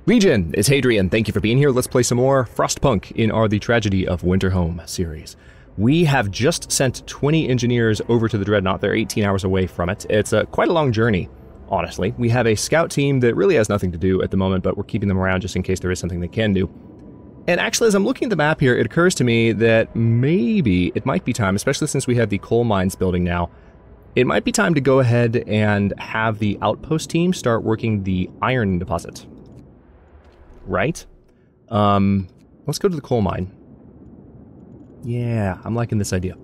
Legion, it's Hadrian. Thank you for being here. Let's play some more Frostpunk in our The Tragedy of Winterhome series. We have just sent 20 engineers over to the Dreadnought. They're 18 hours away from it. It's quite a long journey, honestly. We have a scout team that really has nothing to do at the moment, but we're keeping them around just in case there is something they can do. And actually, as I'm looking at the map here, it occurs to me that maybe it might be time, especially since we have the coal mines building now, it might be time to go ahead and have the outpost team start working the iron deposit. Right? Let's go to the coal mine. Yeah, I'm liking this idea.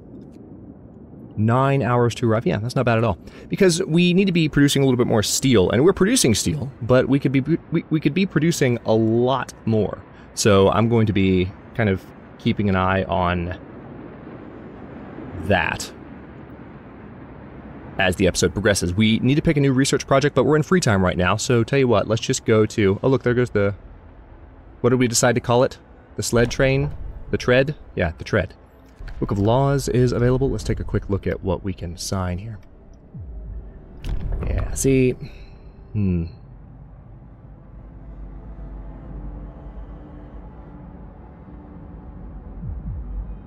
9 hours to arrive. Yeah, that's not bad at all. Because we need to be producing a little bit more steel, and we're producing steel, but we could be producing a lot more. So I'm going to be kind of keeping an eye on that as the episode progresses. We need to pick a new research project, but we're in free time right now, so tell you what, let's just go to... Oh, look, there goes the... What did we decide to call it? The sled train? The tread? Yeah, the tread. Book of Laws is available. Let's take a quick look at what we can sign here. Yeah, see...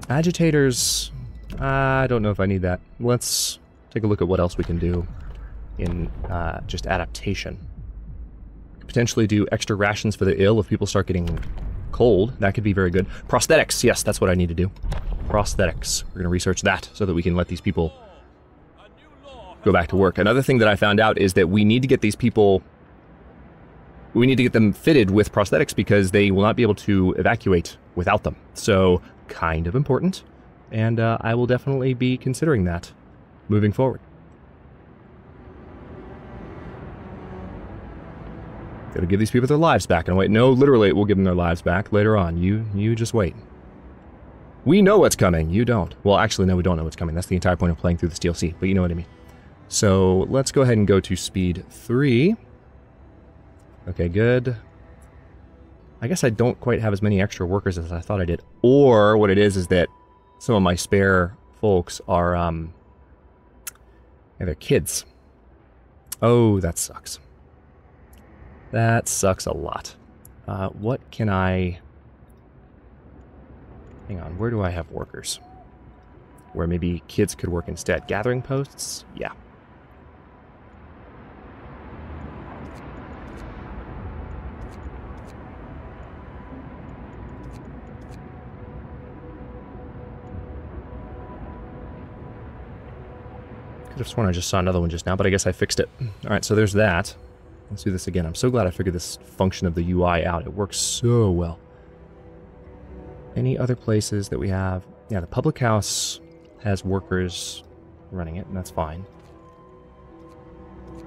Agitators... I don't know if I need that. Let's take a look at what else we can do in just adaptation. Potentially do extra rations for the ill if people start getting cold. That could be very good. Prosthetics, yes, that's what I need to do. Prosthetics. We're going to research that so that we can let these people go back to work. Another thing that I found out is that we need to get these people... We need to get them fitted with prosthetics because they will not be able to evacuate without them. So, kind of important. And I will definitely be considering that moving forward. Gotta give these people their lives back. And wait, no, literally, we'll give them their lives back later on. You just wait. We know what's coming. You don't. Well, actually, no, we don't know what's coming. That's the entire point of playing through this DLC, but you know what I mean. So, let's go ahead and go to speed 3. Okay, good. I guess I don't quite have as many extra workers as I thought I did. Or, what it is that some of my spare folks are, yeah, they're kids. Oh, that sucks. That sucks a lot. What can I... Hang on, where do I have workers? Where maybe kids could work instead. Gathering posts? Yeah. Could have sworn I just saw another one just now, but I guess I fixed it. Alright, so there's that. Let's do this again. I'm so glad I figured this function of the UI out. It works so well. Any other places that we have? Yeah, the public house has workers running it, and that's fine.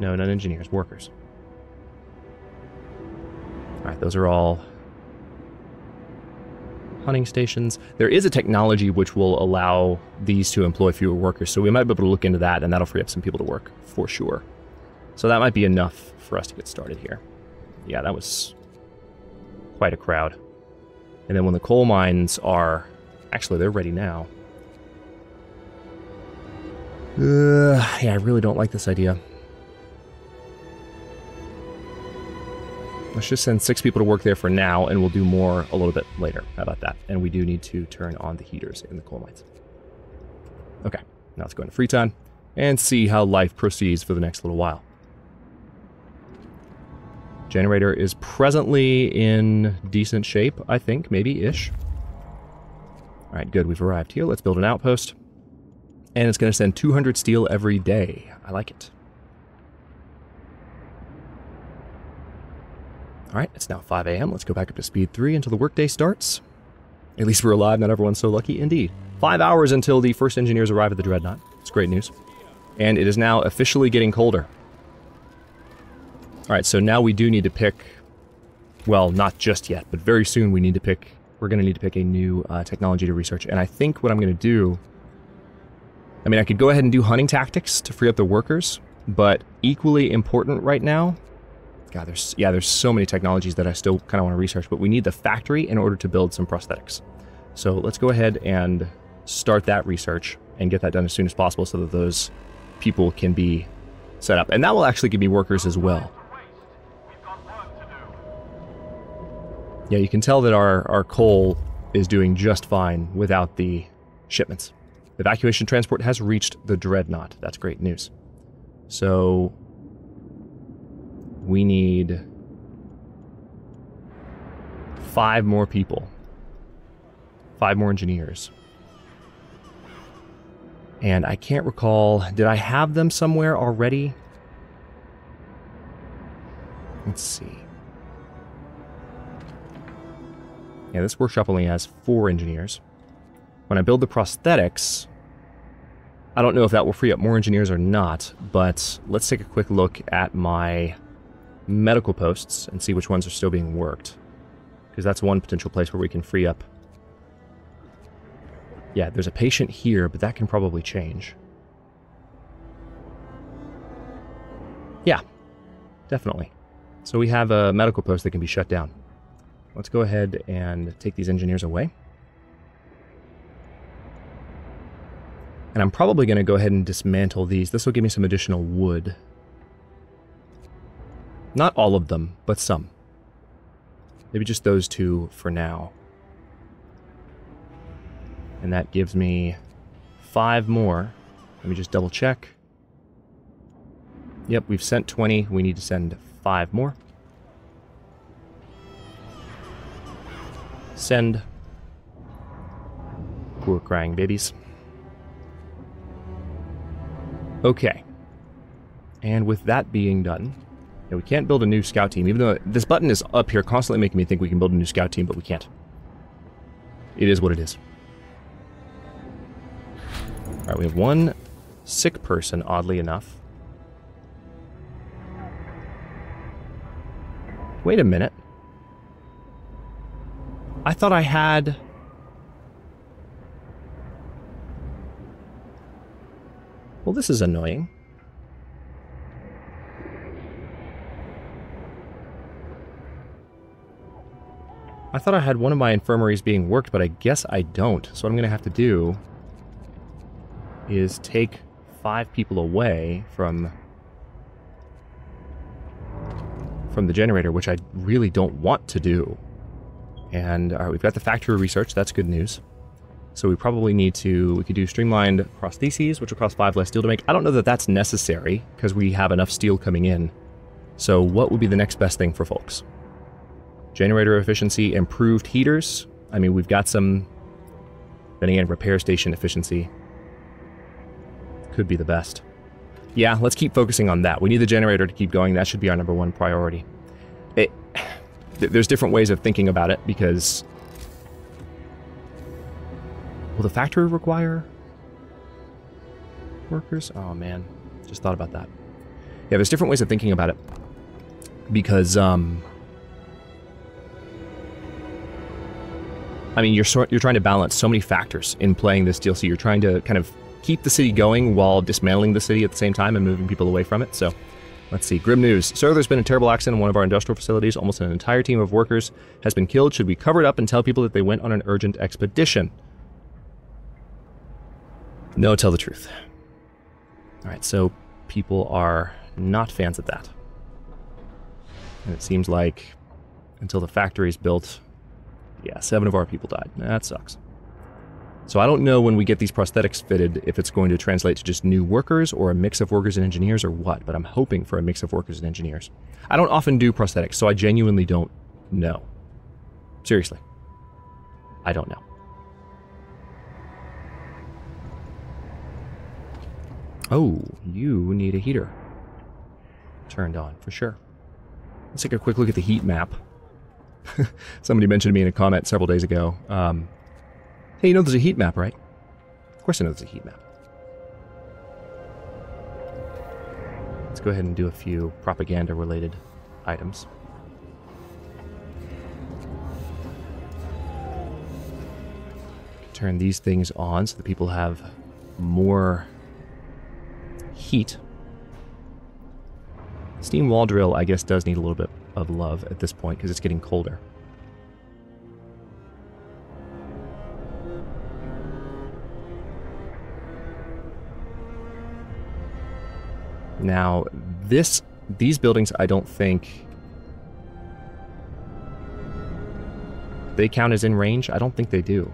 No, not engineers, workers. Alright, those are all hunting stations. There is a technology which will allow these to employ fewer workers, so we might be able to look into that, and that'll free up some people to work, for sure. So that might be enough for us to get started here. Yeah, that was quite a crowd. And then when the coal mines are... Actually, they're ready now. Yeah, I really don't like this idea. Let's just send 6 people to work there for now, and we'll do more a little bit later. How about that? And we do need to turn on the heaters in the coal mines. Okay, now let's go into free time and see how life proceeds for the next little while. Generator is presently in decent shape, I think, maybe-ish. Alright, good, we've arrived here. Let's build an outpost. And it's going to send 200 steel every day. I like it. Alright, it's now 5 a.m. Let's go back up to speed 3 until the workday starts. At least we're alive, not everyone's so lucky. Indeed. 5 hours until the first engineers arrive at the Dreadnought. It's great news. And it is now officially getting colder. Alright, so now we do need to pick, well, not just yet, but very soon we need to pick, we're going to need to pick a new technology to research. And I think what I'm going to do, I mean, I could go ahead and do hunting tactics to free up the workers, but equally important right now, God, there's so many technologies that I still kind of want to research, but we need the factory in order to build some prosthetics. So let's go ahead and start that research and get that done as soon as possible so that those people can be set up. And that will actually give me workers as well. Yeah, you can tell that our coal is doing just fine without the shipments. Evacuation transport has reached the Dreadnought. That's great news. So we need 5 more people. 5 more engineers. And I can't recall, did I have them somewhere already? Let's see. Yeah, this workshop only has 4 engineers. When I build the prosthetics, I don't know if that will free up more engineers or not, but let's take a quick look at my medical posts and see which ones are still being worked. Because that's one potential place where we can free up. Yeah, there's a patient here, but that can probably change. Yeah, definitely. So we have a medical post that can be shut down. Let's go ahead and take these engineers away. And I'm probably going to go ahead and dismantle these. This will give me some additional wood. Not all of them, but some. Maybe just those 2 for now. And that gives me 5 more. Let me just double check. Yep, we've sent 20. We need to send 5 more. Send. Poor crying babies. Okay. And with that being done, yeah, we can't build a new scout team, even though this button is up here constantly making me think we can build a new scout team, but we can't. It is what it is. Alright, we have 1 sick person, oddly enough. Wait a minute. I thought I had... Well, this is annoying. I thought I had one of my infirmaries being worked, but I guess I don't. So what I'm going to have to do is take 5 people away from the generator, which I really don't want to do. And all right, we've got the factory research. That's good news. So we probably need to, we could do streamlined prostheses, which will cost 5 less steel to make. I don't know that that's necessary because we have enough steel coming in. So what would be the next best thing for folks? Generator efficiency, improved heaters. I mean, we've got some, then again, repair station efficiency. Could be the best. Yeah, let's keep focusing on that. We need the generator to keep going. That should be our #1 priority. There's different ways of thinking about it because... Will the factory require workers? Oh man, just thought about that. Yeah, there's different ways of thinking about it because, I mean, you're trying to balance so many factors in playing this DLC. You're trying to kind of keep the city going while dismantling the city at the same time and moving people away from it. So, let's see. Grim news. Sir, there's been a terrible accident in one of our industrial facilities. Almost an entire team of workers has been killed. Should we cover it up and tell people that they went on an urgent expedition? No, tell the truth. Alright, so people are not fans of that. And it seems like until the factory's built, yeah, 7 of our people died. That sucks. So I don't know when we get these prosthetics fitted if it's going to translate to just new workers or a mix of workers and engineers or what, but I'm hoping for a mix of workers and engineers. I don't often do prosthetics, so I genuinely don't know. Seriously. I don't know. Oh, you need a heater turned on, for sure. Let's take a quick look at the heat map. Somebody mentioned to me in a comment several days ago, hey, you know there's a heat map, right? Of course I know there's a heat map. Let's go ahead and do a few propaganda-related items. Turn these things on so that people have more heat. Steam wall drill, I guess, does need a little bit of love at this point because it's getting colder. Now, these buildings, I don't think... they count as in range? I don't think they do.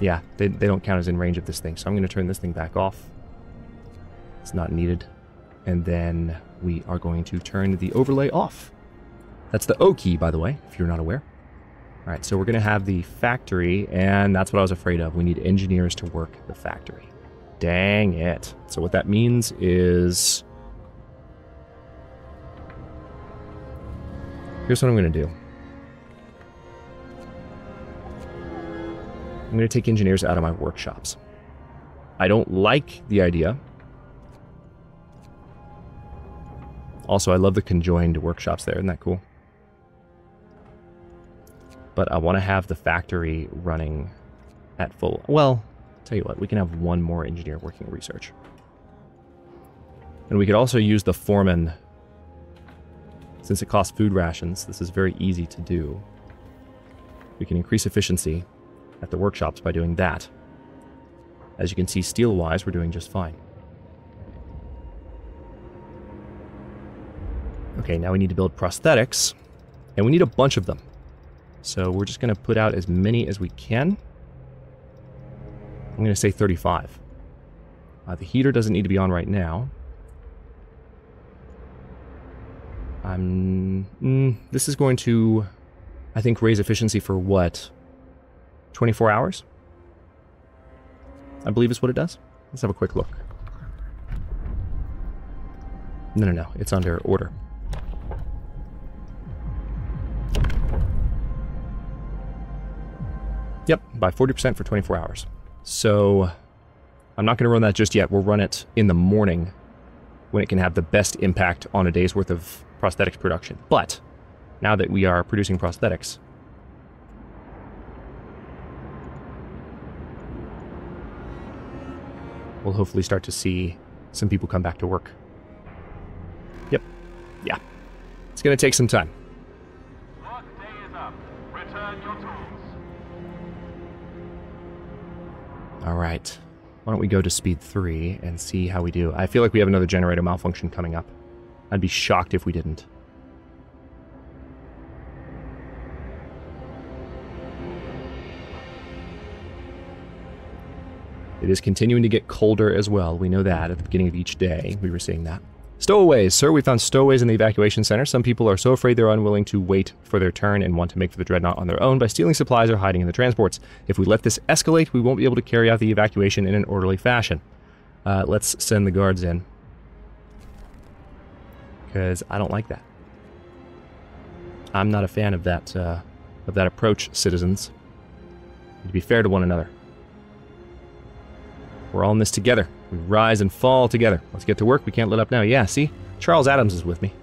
Yeah, they don't count as in range of this thing, so I'm going to turn this thing back off. It's not needed. And then we are going to turn the overlay off. That's the O key, by the way, if you're not aware. Alright, so we're going to have the factory, and that's what I was afraid of. We need engineers to work the factory. Dang it. So what that means is... here's what I'm going to do. I'm going to take engineers out of my workshops. I don't like the idea. Also, I love the conjoined workshops there. Isn't that cool? But I want to have the factory running at full... well, tell you what, we can have one more engineer working research. And we could also use the foreman. Since it costs food rations, this is very easy to do. We can increase efficiency at the workshops by doing that. As you can see, steel-wise, we're doing just fine. Okay, now we need to build prosthetics, and we need a bunch of them. So we're just going to put out as many as we can. I'm going to say 35. The heater doesn't need to be on right now. This is going to, I think, raise efficiency for what? 24 hours? I believe is what it does. Let's have a quick look. No, it's under order. Yep, by 40% for 24 hours. So, I'm not going to run that just yet. We'll run it in the morning when it can have the best impact on a day's worth of prosthetics production. But, now that we are producing prosthetics, we'll hopefully start to see some people come back to work. Yep. Yeah. It's going to take some time. Work day is up. Return your tools. Alright. Why don't we go to speed 3 and see how we do. I feel like we have another generator malfunction coming up. I'd be shocked if we didn't. It is continuing to get colder as well. We know that at the beginning of each day. We were seeing that. Stowaways. Sir, we found stowaways in the evacuation center. Some people are so afraid they're unwilling to wait for their turn and want to make for the dreadnought on their own by stealing supplies or hiding in the transports. If we let this escalate, we won't be able to carry out the evacuation in an orderly fashion. Let's send the guards in. Because I don't like that. I'm not a fan of that approach, citizens. To be fair to one another. We're all in this together. We rise and fall together. Let's get to work. We can't let up now. Yeah, see? Charles Adams is with me.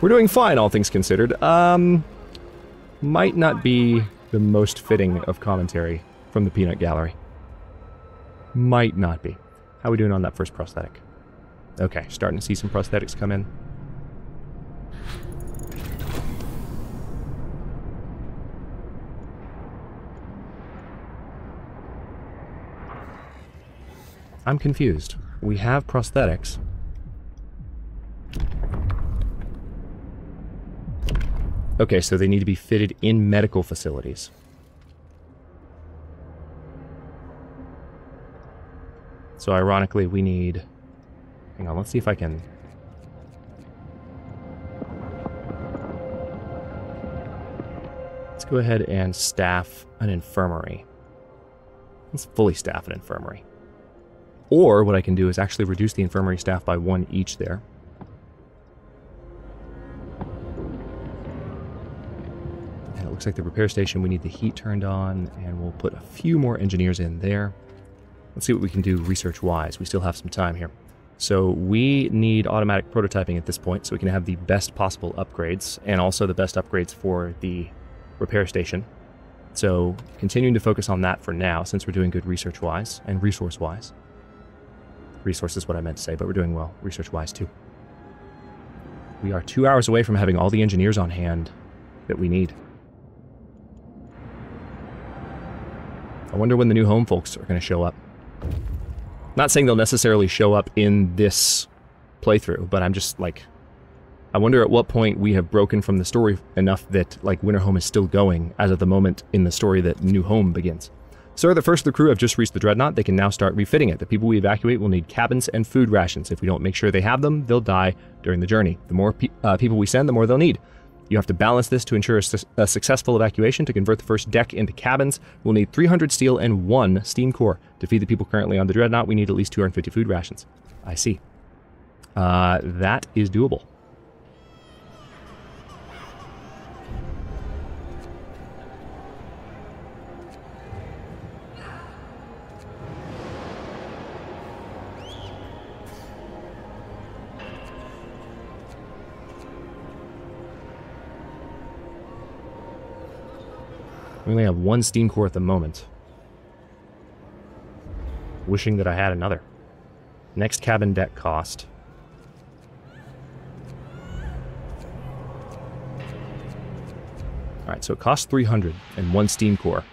We're doing fine, all things considered. Might not be the most fitting of commentary from the peanut gallery. Might not be. How are we doing on that first prosthetic? Okay, starting to see some prosthetics come in. I'm confused. We have prosthetics. Okay, so they need to be fitted in medical facilities. So ironically, we need... Hang on, let's see if I can... Let's go ahead and staff an infirmary. Let's fully staff an infirmary. Or what I can do is actually reduce the infirmary staff by 1 each there. And it looks like the repair station, we need the heat turned on, and we'll put a few more engineers in there. Let's see what we can do research-wise. We still have some time here. So we need automatic prototyping at this point, so we can have the best possible upgrades, and also the best upgrades for the repair station. So continuing to focus on that for now, since we're doing good research-wise and resource-wise. Resource is what I meant to say, but we're doing well research-wise too. We are 2 hours away from having all the engineers on hand that we need. I wonder when the new home folks are going to show up. Not saying they'll necessarily show up in this playthrough, but I'm just, like, I wonder at what point we have broken from the story enough that, like, Winterhome is still going as of the moment in the story that New Home begins. Sir, the first of the crew have just reached the Dreadnought. They can now start refitting it. The people we evacuate will need cabins and food rations. If we don't make sure they have them, they'll die during the journey. The more people we send, the more they'll need. You have to balance this to ensure a successful evacuation. To convert the first deck into cabins, we'll need 300 steel and 1 steam core. To feed the people currently on the Dreadnought, we need at least 250 food rations. I see. That is doable. We only have 1 steam core at the moment. Wishing that I had another. Next cabin deck cost. Alright, so it costs 300 and 1 steam core.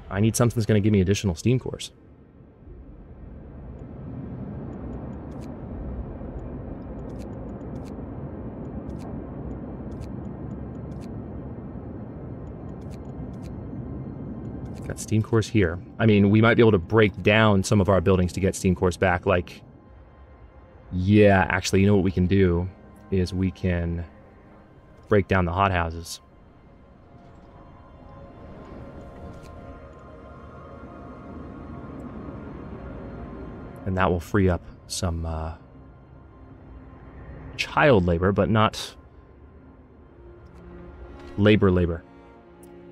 I need something that's going to give me additional steam cores. Got steam cores here. I mean, we might be able to break down some of our buildings to get steam cores back. Like, yeah, actually, you know what we can do is we can break down the hothouses. And that will free up some child labor, but not labor.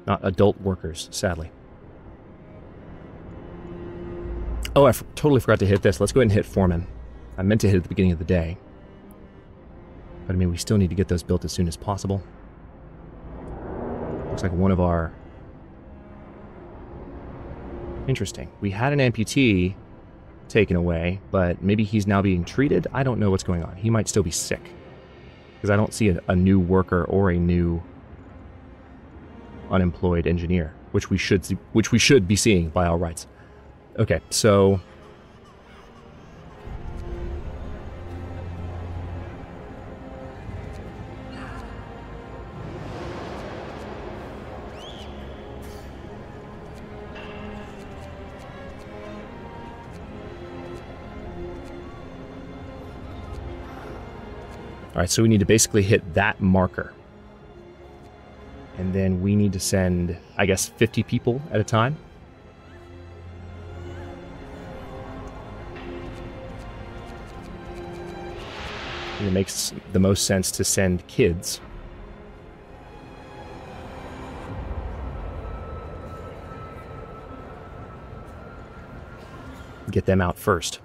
Not adult workers, sadly. Oh, I totally forgot to hit this. Let's go ahead and hit Foreman. I meant to hit it at the beginning of the day. But I mean, we still need to get those built as soon as possible. Looks like one of our... Interesting. We had an amputee taken away, but maybe he's now being treated? I don't know what's going on. He might still be sick. Because I don't see a new worker or a new unemployed engineer, which we should be seeing by all rights. Okay, so... Alright, so we need to basically hit that marker. And then we need to send, I guess, 50 people at a time. It makes the most sense to send kids. Get them out first.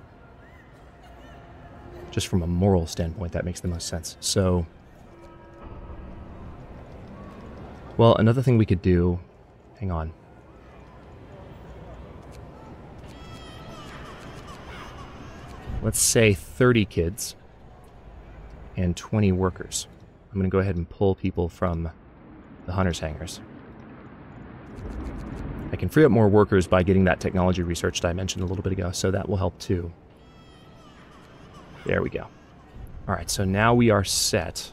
Just from a moral standpoint, that makes the most sense. So, well, another thing we could do... Hang on. Let's say 30 kids and 20 workers. I'm going to go ahead and pull people from the hunters' hangars. I can free up more workers by getting that technology research that I mentioned a little bit ago, so that will help too. There we go. Alright, so now we are set.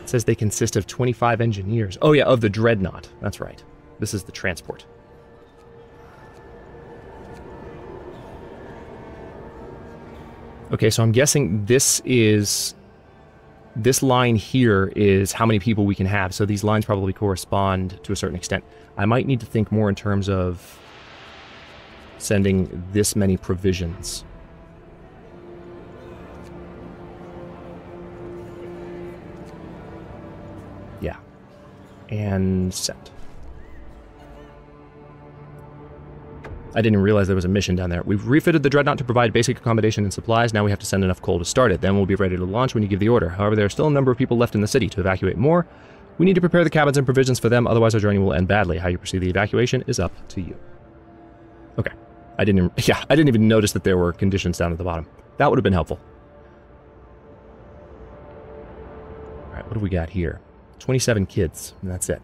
It says they consist of 25 engineers. Oh yeah, of the Dreadnought. That's right. This is the transport. Okay, so I'm guessing this line here is how many people we can have, so these lines probably correspond to a certain extent. I might need to think more in terms of sending this many provisions. Yeah. And send. I didn't realize there was a mission down there. We've refitted the Dreadnought to provide basic accommodation and supplies. Now we have to send enough coal to start it. Then we'll be ready to launch when you give the order. However, there are still a number of people left in the city. To evacuate more, we need to prepare the cabins and provisions for them, otherwise our journey will end badly. How you proceed the evacuation is up to you. Okay. I didn't even notice that there were conditions down at the bottom. That would have been helpful. Alright, what do we got here? 27 kids, and that's it.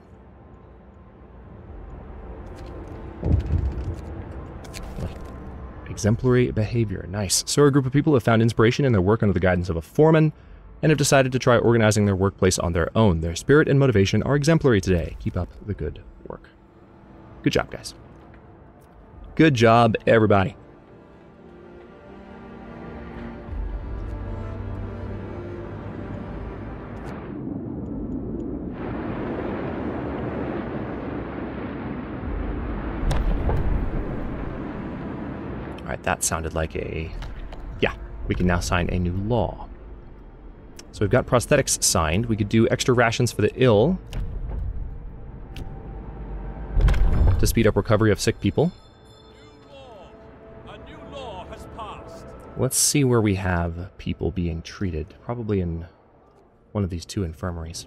Exemplary behavior. Nice. So a group of people have found inspiration in their work under the guidance of a foreman and have decided to try organizing their workplace on their own. Their spirit and motivation are exemplary today. Keep up the good work. Good job, guys. Good job, everybody. All right, that sounded like a... Yeah, we can now sign a new law. So we've got prosthetics signed. We could do extra rations for the ill to speed up recovery of sick people. A new law has passed. Let's see where we have people being treated. Probably in one of these two infirmaries.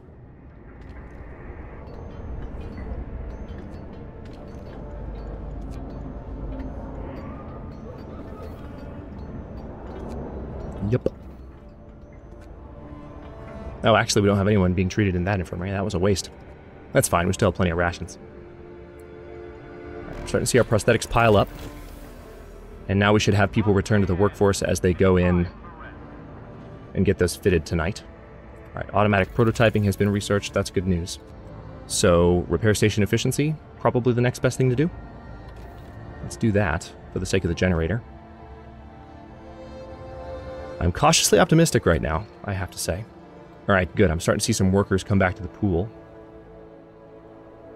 Yep. Oh, actually, we don't have anyone being treated in that infirmary. That was a waste. That's fine. We still have plenty of rations. Right, starting to see our prosthetics pile up. And now we should have people return to the workforce as they go in and get those fitted tonight. All right, automatic prototyping has been researched. That's good news. So, repair station efficiency, probably the next best thing to do. Let's do that for the sake of the generator. I'm cautiously optimistic right now, I have to say. Alright, good. I'm starting to see some workers come back to the pool.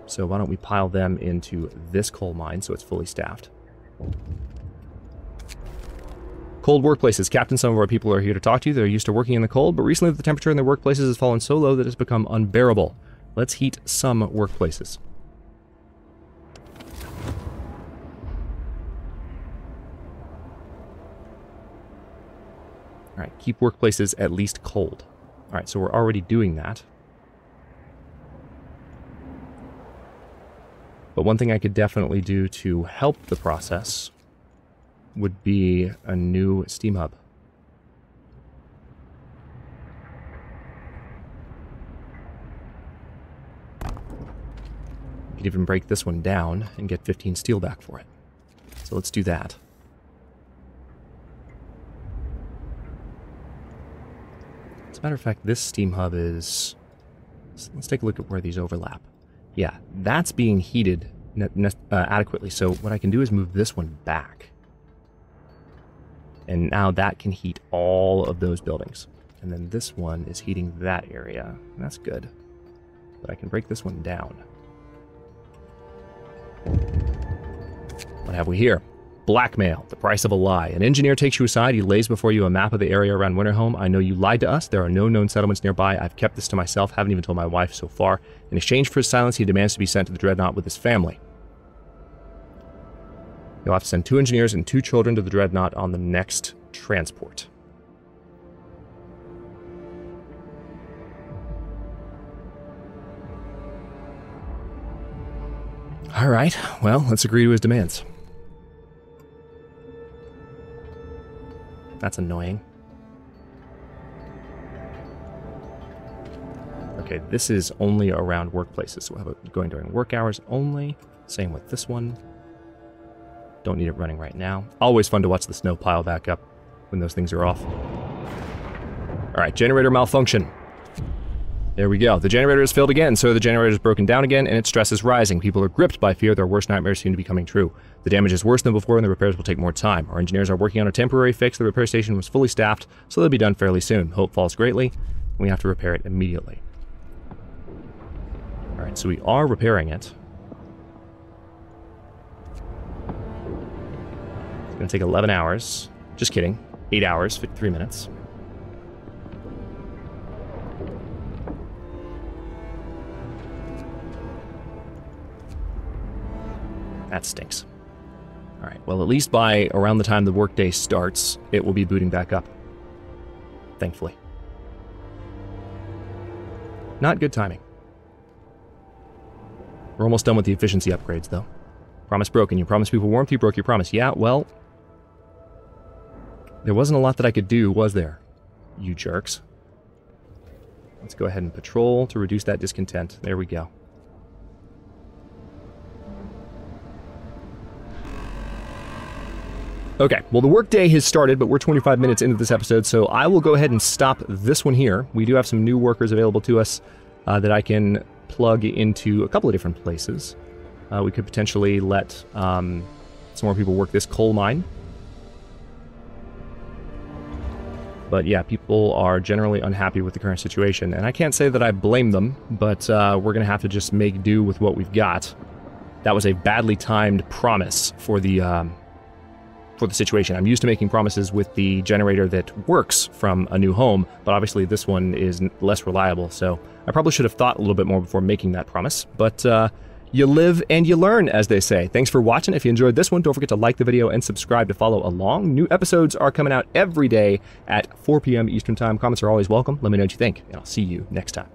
So why don't we pile them into this coal mine so it's fully staffed. Cold workplaces. Captain, some of our people are here to talk to you. They're used to working in the cold, but recently the temperature in their workplaces has fallen so low that it's become unbearable. Let's heat some workplaces. Alright, keep workplaces at least cold. Alright, so we're already doing that. But one thing I could definitely do to help the process would be a new steam hub. We could even break this one down and get 15 steel back for it. So let's do that. As a matter of fact, this steam hub is... Let's take a look at where these overlap. Yeah, that's being heated adequately, so what I can do is move this one back. And now that can heat all of those buildings. And then this one is heating that area. That's good. But I can break this one down. What have we here? Blackmail, the price of a lie. An engineer takes you aside, he lays before you a map of the area around Winterhome. I know you lied to us, there are no known settlements nearby. I've kept this to myself, haven't even told my wife so far. In exchange for his silence, he demands to be sent to the Dreadnought with his family. You'll have to send 2 engineers and 2 children to the Dreadnought on the next transport. Alright, well, let's agree to his demands. That's annoying. Okay, this is only around workplaces, so we'll have it going during work hours only. Same with this one. Don't need it running right now. Always fun to watch the snow pile back up when those things are off. Alright, generator malfunction. There we go. The generator is filled again, so the generator is broken down again, and its stress is rising. People are gripped by fear. Their worst nightmares seem to be coming true. The damage is worse than before, and the repairs will take more time. Our engineers are working on a temporary fix. The repair station was fully staffed, so they'll be done fairly soon. Hope falls greatly, and we have to repair it immediately. Alright, so we are repairing it. It's going to take 11 hours. Just kidding. 8 hours, 53 minutes. That stinks. Alright, well at least by around the time the workday starts, it will be booting back up. Thankfully. Not good timing. We're almost done with the efficiency upgrades, though. Promise broken. You promised people warmth, you broke your promise. Yeah, well... there wasn't a lot that I could do, was there? You jerks. Let's go ahead and patrol to reduce that discontent. There we go. Okay, well the workday has started, but we're 25 minutes into this episode, so I will go ahead and stop this one here. We do have some new workers available to us that I can plug into a couple of different places. We could potentially let some more people work this coal mine. But yeah, people are generally unhappy with the current situation, and I can't say that I blame them, but we're going to have to just make do with what we've got. That was a badly timed promise for the situation. I'm used to making promises with the generator that works from a new home, but obviously this one is less reliable, so I probably should have thought a little bit more before making that promise, but you live and you learn, as they say. Thanks for watching. If you enjoyed this one, don't forget to like the video and subscribe to follow along. New episodes are coming out every day at 4 p.m. Eastern Time. Comments are always welcome. Let me know what you think, and I'll see you next time.